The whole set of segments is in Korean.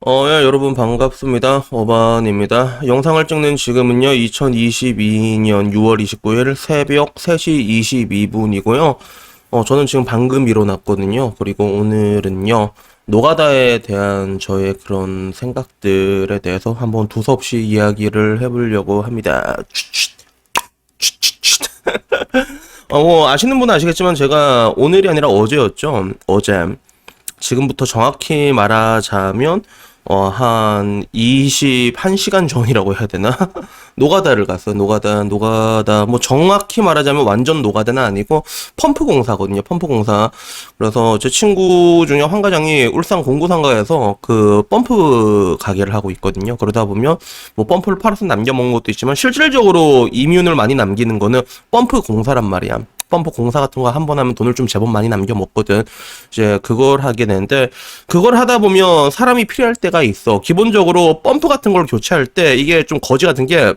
예, 여러분 반갑습니다. 어반입니다. 영상을 찍는 지금은요, 2022년 6월 29일 새벽 3시 22분이고요. 저는 지금 방금 일어났거든요. 그리고 오늘은요, 노가다에 대한 저의 그런 생각들에 대해서 한번 두서없이 이야기를 해보려고 합니다. 아시는 분은 아시겠지만 제가 오늘이 아니라 어제였죠. 어제. 지금부터 정확히 말하자면 한 21시간 전이라고 해야 되나? 노가다를 갔어요. 노가다. 뭐 정확히 말하자면 완전 노가다는 아니고 펌프 공사거든요. 펌프 공사. 그래서 제 친구 중에 한 과장이 울산 공구상가에서 그 펌프 가게를 하고 있거든요. 그러다 보면 뭐 펌프를 팔아서 남겨먹는 것도 있지만 실질적으로 이윤을 많이 남기는 거는 펌프 공사란 말이야. 펌프 공사 같은 거 한 번 하면 돈을 좀 제법 많이 남겨 먹거든. 이제 그걸 하게 되는데, 그걸 하다 보면 사람이 필요할 때가 있어. 기본적으로 펌프 같은 걸 교체할 때 이게 좀 거지 같은 게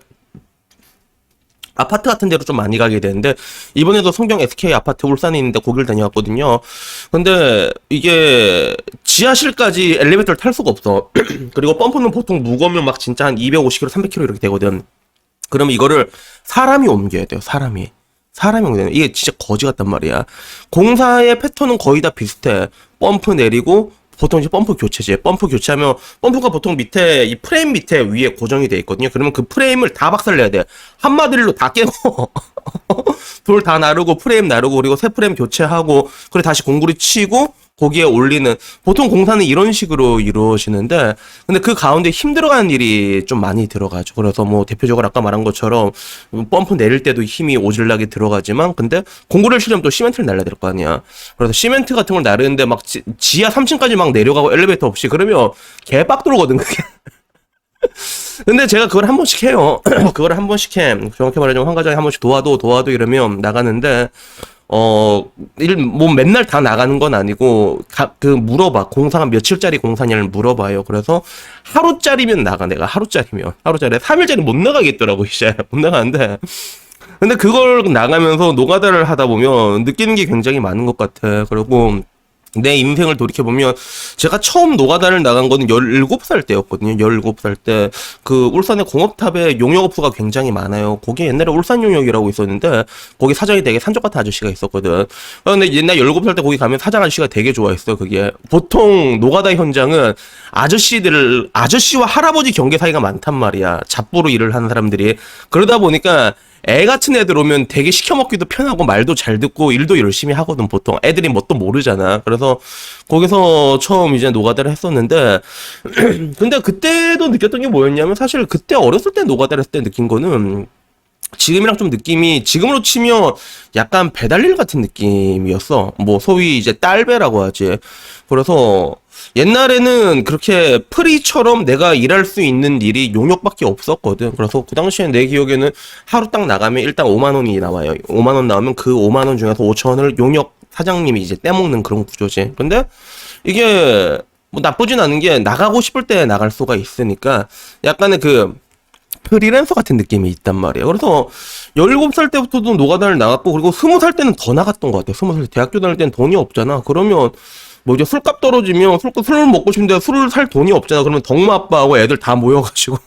아파트 같은 데로 좀 많이 가게 되는데, 이번에도 성경 SK 아파트 울산에 있는데 거기를 다녀왔거든요. 근데 이게 지하실까지 엘리베이터를 탈 수가 없어. 그리고 펌프는 보통 무거우면 막 진짜 한 250kg, 300kg 이렇게 되거든. 그러면 이거를 사람이 옮겨야 돼요. 사람이 옮겨야 돼. 이게 진짜 거지 같단 말이야. 공사의 패턴은 거의 다 비슷해. 펌프 내리고 보통 이제 펌프 교체지. 펌프 교체하면 펌프가 보통 밑에 이 프레임 밑에 위에 고정이 돼 있거든요. 그러면 그 프레임을 다 박살내야 돼. 한마디로 다 깨고 돌 다 나르고 프레임 나르고 그리고 새 프레임 교체하고 그리고 다시 공구리 치고 거기에 올리는, 보통 공사는 이런 식으로 이루어지는데, 근데 그 가운데 힘들어가는 일이 좀 많이 들어가죠. 그래서 뭐 대표적으로 아까 말한 것처럼 펌프 내릴 때도 힘이 오질나게 들어가지만, 근데 공구를 치려면 또 시멘트를 날려야 될 거 아니야. 그래서 시멘트 같은 걸 나르는데 막 지하 3층까지 막 내려가고 엘리베이터 없이 그러면 개빡 들어오거든 그게. 근데 제가 그걸 한 번씩 해요. 그걸 한 번씩 해. 정확히 말하자면 한 가정에 한 번씩 도와도 이러면 나가는데, 뭐 맨날 다 나가는 건 아니고, 물어봐. 공사가 며칠짜리 공사냐를 물어봐요. 그래서 하루짜리면 나가, 내가 하루짜리면. 하루짜리. 3일짜리 못 나가겠더라고, 이제. 못 나가는데. 근데 그걸 나가면서 노가다를 하다 보면 느끼는 게 굉장히 많은 것 같아. 그리고 내 인생을 돌이켜보면 제가 처음 노가다를 나간 거는 17살 때였거든요. 17살 때. 그 울산의 공업탑에 용역업소가 굉장히 많아요. 거기 옛날에 울산용역이라고 있었는데 거기 사장이 되게 산적 같은 아저씨가 있었거든. 근데 옛날 17살 때 거기 가면 사장 아저씨가 되게 좋아했어. 그게. 보통 노가다 현장은 아저씨와 할아버지 경계 사이가 많단 말이야. 잡부로 일을 하는 사람들이. 그러다 보니까 애 같은 애들 오면 되게 시켜먹기도 편하고 말도 잘 듣고 일도 열심히 하거든, 보통. 애들이 뭣도 모르잖아. 그래서 거기서 처음 이제 노가다를 했었는데, 근데 그때도 느꼈던 게 뭐였냐면, 사실 그때 어렸을 때 노가다를 했을 때 느낀 거는, 지금이랑 좀 느낌이, 지금으로 치면 약간 배달일 같은 느낌이었어. 뭐 소위 이제 딸배라고 하지. 그래서 옛날에는 그렇게 프리처럼 내가 일할 수 있는 일이 용역밖에 없었거든. 그래서 그 당시에 내 기억에는 하루 딱 나가면 일단 5만 원이 나와요. 5만 원 나오면 그 5만 원 중에서 5천 원을 용역 사장님이 이제 떼먹는 그런 구조지. 근데 이게 뭐 나쁘진 않은 게 나가고 싶을 때 나갈 수가 있으니까 약간의 그 프리랜서 같은 느낌이 있단 말이에요. 그래서 17살 때부터도 노가다를 나갔고, 그리고 20살 때는 더 나갔던 것 같아요. 20살 때 대학교 다닐 때는 돈이 없잖아. 그러면 뭐 이제 술값 떨어지면 술을 먹고 싶은데 술을 살 돈이 없잖아. 그러면 덕마 아빠하고 애들 다 모여가지고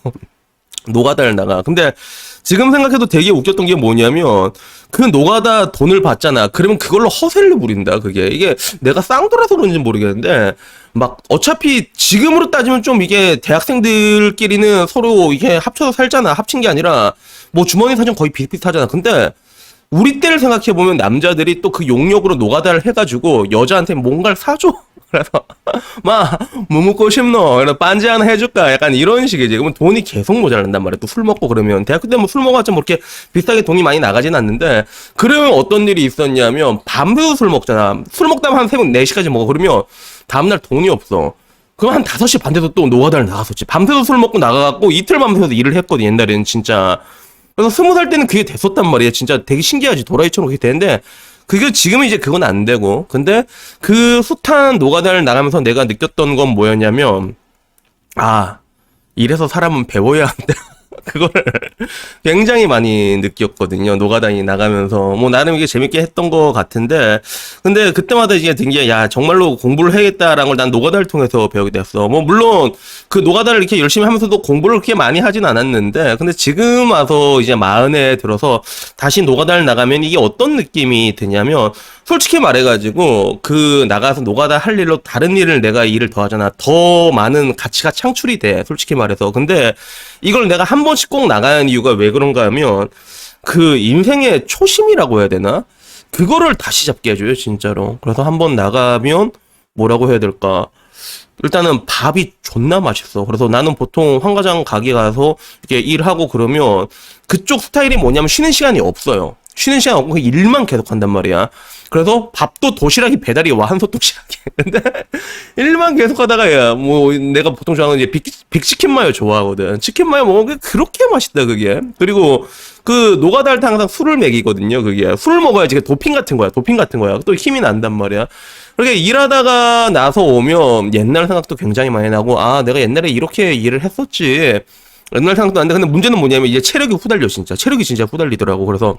노가다를 나가. 근데 지금 생각해도 되게 웃겼던 게 뭐냐면, 그 노가다 돈을 받잖아. 그러면 그걸로 허세를 부린다, 그게. 이게 내가 쌍돌아서 그런지 모르겠는데, 막 어차피 지금으로 따지면 좀 이게 대학생들끼리는 서로 이게 합쳐서 살잖아. 합친 게 아니라 뭐 주머니 사정 거의 비슷비슷하잖아. 근데 우리 때를 생각해보면 남자들이 또 그 용역으로 노가다를 해가지고 여자한테 뭔가를 사줘. 그래서 막 뭐 먹고 싶노? 그래서 반지 하나 해줄까? 약간 이런 식이지. 그러면 돈이 계속 모자란단 말이야. 또 술 먹고 그러면 대학교 때 뭐 술 먹어봤자 뭐 이렇게 비슷하게 돈이 많이 나가진 않는데, 그러면 어떤 일이 있었냐면 밤새도 술 먹잖아. 술 먹다가 한 새벽 4시까지 먹어. 그러면 다음날 돈이 없어. 그럼 한 5시 반 돼도 또 노가다를 나갔었지. 밤새도 술 먹고 나가갖고 이틀 밤새도 일을 했거든, 옛날에는 진짜. 그래서 20살 때는 그게 됐었단 말이야. 진짜 되게 신기하지. 도라이처럼 그게 되는데, 그게 지금은 이제 그건 안 되고. 근데 그 숱한 노가다를 나가면서 내가 느꼈던 건 뭐였냐면, 아, 이래서 사람은 배워야 한다. 그거를 굉장히 많이 느꼈거든요. 노가다니 나가면서. 뭐, 나름 이게 재밌게 했던 것 같은데, 근데 그때마다 이제 든 게, 야, 정말로 공부를 해야겠다라는 걸 난 노가다를 통해서 배우게 됐어. 뭐, 물론, 그 노가다를 이렇게 열심히 하면서도 공부를 그렇게 많이 하진 않았는데, 근데 지금 와서 이제 마흔에 들어서 다시 노가다를 나가면 이게 어떤 느낌이 드냐면, 솔직히 말해가지고, 그, 나가서 노가다 할 일로 다른 일을 내가 일을 더 하잖아. 더 많은 가치가 창출이 돼. 솔직히 말해서. 근데, 이걸 내가 한 번씩 꼭 나가는 이유가 왜 그런가 하면, 그, 인생의 초심이라고 해야 되나? 그거를 다시 잡게 해줘요, 진짜로. 그래서 한 번 나가면, 뭐라고 해야 될까? 일단은 밥이 존나 맛있어. 그래서 나는 보통 황가장 가게 가서 이렇게 일하고 그러면 그쪽 스타일이 뭐냐면 쉬는 시간이 없어요. 쉬는 시간 없고 그냥 일만 계속 한단 말이야. 그래서 밥도 도시락이 배달이 와, 한솥 도시락이. 근데 일만 계속 하다가 야, 뭐 내가 보통 좋아하는 이제 빅치킨 마요 좋아하거든. 치킨 마요 먹으면 그렇게 맛있다 그게. 그리고 그 노가다 할 때 항상 술을 먹이거든요. 그게 술을 먹어야지 도핑 같은 거야. 도핑 같은 거야. 또 힘이 난단 말이야. 그렇게 일하다가 나서 오면 옛날 생각도 굉장히 많이 나고, 아, 내가 옛날에 이렇게 일을 했었지. 옛날 생각도 나는데, 근데 문제는 뭐냐면 이제 체력이 후달려, 진짜. 체력이 진짜 후달리더라고. 그래서,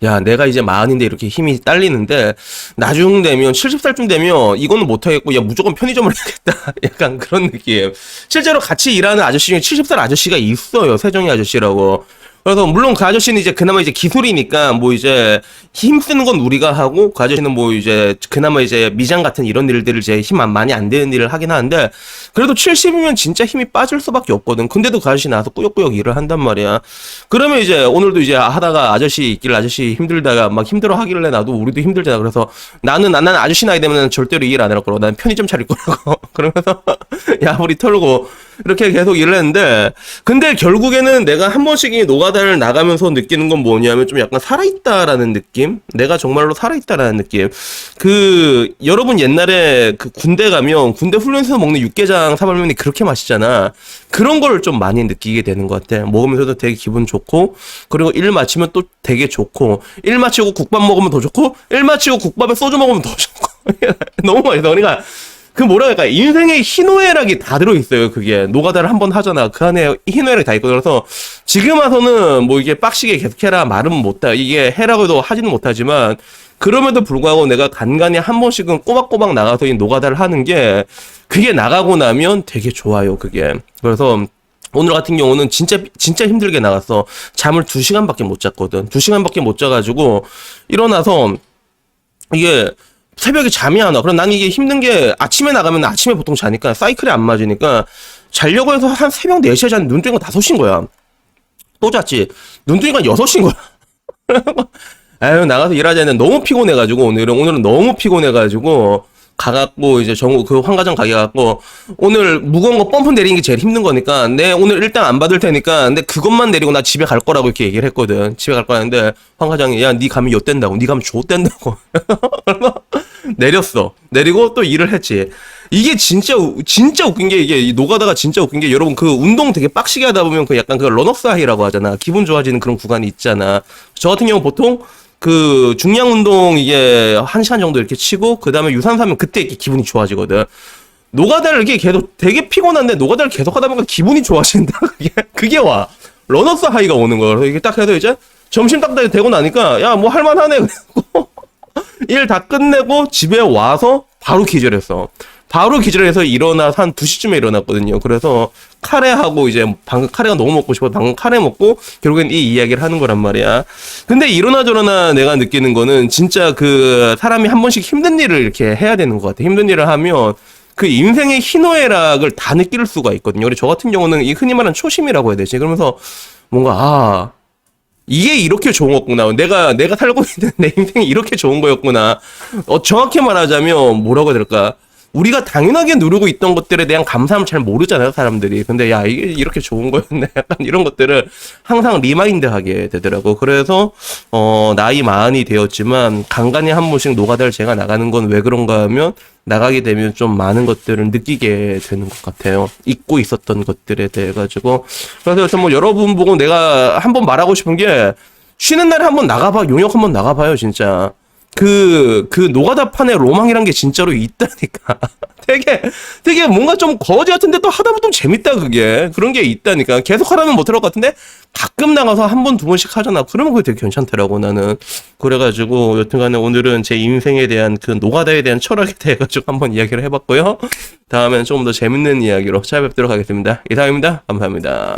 야, 내가 이제 마흔인데 이렇게 힘이 딸리는데, 나중 되면, 70살쯤 되면, 이거는 못하겠고, 야, 무조건 편의점을 해야겠다. 약간 그런 느낌. 실제로 같이 일하는 아저씨 중에 70살 아저씨가 있어요. 세정이 아저씨라고. 그래서 물론 그 아저씨는 이제 그나마 이제 기술이니까 뭐 이제 힘 쓰는 건 우리가 하고 그 아저씨는 뭐 이제 그나마 이제 미장 같은 이런 일들을 이제 힘 많이 안 되는 일을 하긴 하는데 그래도 70이면 진짜 힘이 빠질 수밖에 없거든. 근데도 그 아저씨 나와서 꾸역꾸역 일을 한단 말이야. 그러면 이제 오늘도 이제 하다가 아저씨 있길 아저씨 힘들다가 막 힘들어 하길래 나도 우리도 힘들잖아. 그래서 나는 아저씨 나이 되면 절대로 일 안 할 거라고. 나는 편의점 차릴 거라고. 그러면서 야 우리 털고 이렇게 계속 일을 했는데 근데 결국에는 내가 한 번씩 이 노가다를 나가면서 느끼는 건 뭐냐면 좀 약간 살아있다라는 느낌? 내가 정말로 살아있다라는 느낌. 그 여러분 옛날에 그 군대 가면 군대 훈련소에서 먹는 육개장 사발면이 그렇게 맛있잖아. 그런 걸 좀 많이 느끼게 되는 것 같아. 먹으면서도 되게 기분 좋고 그리고 일 마치면 또 되게 좋고 일 마치고 국밥 먹으면 더 좋고 일 마치고 국밥에 소주 먹으면 더 좋고 너무 맛있어. 그러니까 그 뭐라 할까 인생의 희노애락이 다 들어있어요. 그게 노가다를 한번 하잖아. 그 안에 희노애락이 다 있고 그래서 지금 와서는 뭐 이게 빡시게 계속해라 말은 못해. 이게 해라고 해도 하지는 못하지만 그럼에도 불구하고 내가 간간히 한 번씩은 꼬박꼬박 나가서 이 노가다를 하는 게 그게 나가고 나면 되게 좋아요. 그게 그래서 오늘 같은 경우는 진짜 힘들게 나갔어. 잠을 2시간밖에 못 잤거든. 2시간밖에 못 자가지고 일어나서 이게 새벽에 잠이 안 와. 그럼 난 이게 힘든 게 아침에 나가면 아침에 보통 자니까 사이클이 안 맞으니까 자려고 해서 한 새벽 4시에 잤는데 눈 뜨니까 5시인 거야. 또 잤지. 눈 뜨니까 6시인 거야. 아유, 나가서 일하자 했는데 너무 피곤해가지고 오늘은 너무 피곤해가지고 가갖고 이제 그 황가정 가게 가갖고 오늘 무거운 거 펌프 내리는 게 제일 힘든 거니까 내 오늘 일단 안 받을 테니까 근데 그것만 내리고 나 집에 갈 거라고 이렇게 얘기를 했거든. 집에 갈 거라는데 황가장이 야, 니 가면 엿된다고. 니 가면 좆된다고. 내렸어. 내리고 또 일을 했지. 이게 진짜 웃긴 게 이게 노가다가 진짜 웃긴 게 여러분 그 운동 되게 빡시게 하다 보면 그 약간 그 러너스 하이라고 하잖아. 기분 좋아지는 그런 구간이 있잖아. 저 같은 경우 보통 그 중량 운동 이게 1시간 정도 이렇게 치고 그다음에 유산소 하면 그때 이렇게 기분이 좋아지거든. 노가다를 이렇게 계속 되게 피곤한데 노가다를 계속 하다 보니까 기분이 좋아진다. 그게 와. 러너스 하이가 오는 거야. 그래서 이게 딱 해서 이제 점심 딱 되고 나니까 야 뭐 할만하네. 그래고 일 다 끝내고 집에 와서 바로 기절했어. 바로 기절해서 일어나서 한 2시쯤에 일어났거든요. 그래서 카레하고 이제 방금 카레가 너무 먹고 싶어. 방금 카레 먹고 결국엔 이 이야기를 하는 거란 말이야. 근데 이러나 저러나 내가 느끼는 거는 진짜 그 사람이 한 번씩 힘든 일을 이렇게 해야 되는 것 같아. 힘든 일을 하면 그 인생의 희노애락을 다 느낄 수가 있거든요. 그리고 저 같은 경우는 이 흔히 말하는 초심이라고 해야 되지. 그러면서 뭔가 이게 이렇게 좋은 거구나. 내가 살고 있는 내 인생이 이렇게 좋은 거였구나. 정확히 말하자면 뭐라고 해야 될까? 우리가 당연하게 누르고 있던 것들에 대한 감사함을 잘 모르잖아요, 사람들이. 근데 야, 이게 이렇게 좋은 거였네. 약간 이런 것들을 항상 리마인드 하게 되더라고. 그래서, 나이 마흔이 되었지만, 간간히 한 번씩 노가다를 제가 나가는 건 왜 그런가 하면, 나가게 되면 좀 많은 것들을 느끼게 되는 것 같아요. 잊고 있었던 것들에 대해 가지고. 그래서 여튼 뭐 여러분 보고 내가 한번 말하고 싶은 게, 쉬는 날에 한번 나가봐. 용역 한번 나가봐요, 진짜. 그 노가다판에 로망이란 게 진짜로 있다니까. 되게 뭔가 좀 거지 같은데 또 하다 보면 재밌다, 그게. 그런 게 있다니까. 계속 하라면 못할 것 같은데 가끔 나가서 한 번, 두 번씩 하잖아. 그러면 그게 되게 괜찮더라고, 나는. 그래가지고 여튼간에 오늘은 제 인생에 대한 그 노가다에 대한 철학에 대해 가지고 한번 이야기를 해봤고요. 다음에는 조금 더 재밌는 이야기로 찾아뵙도록 하겠습니다. 이상입니다. 감사합니다.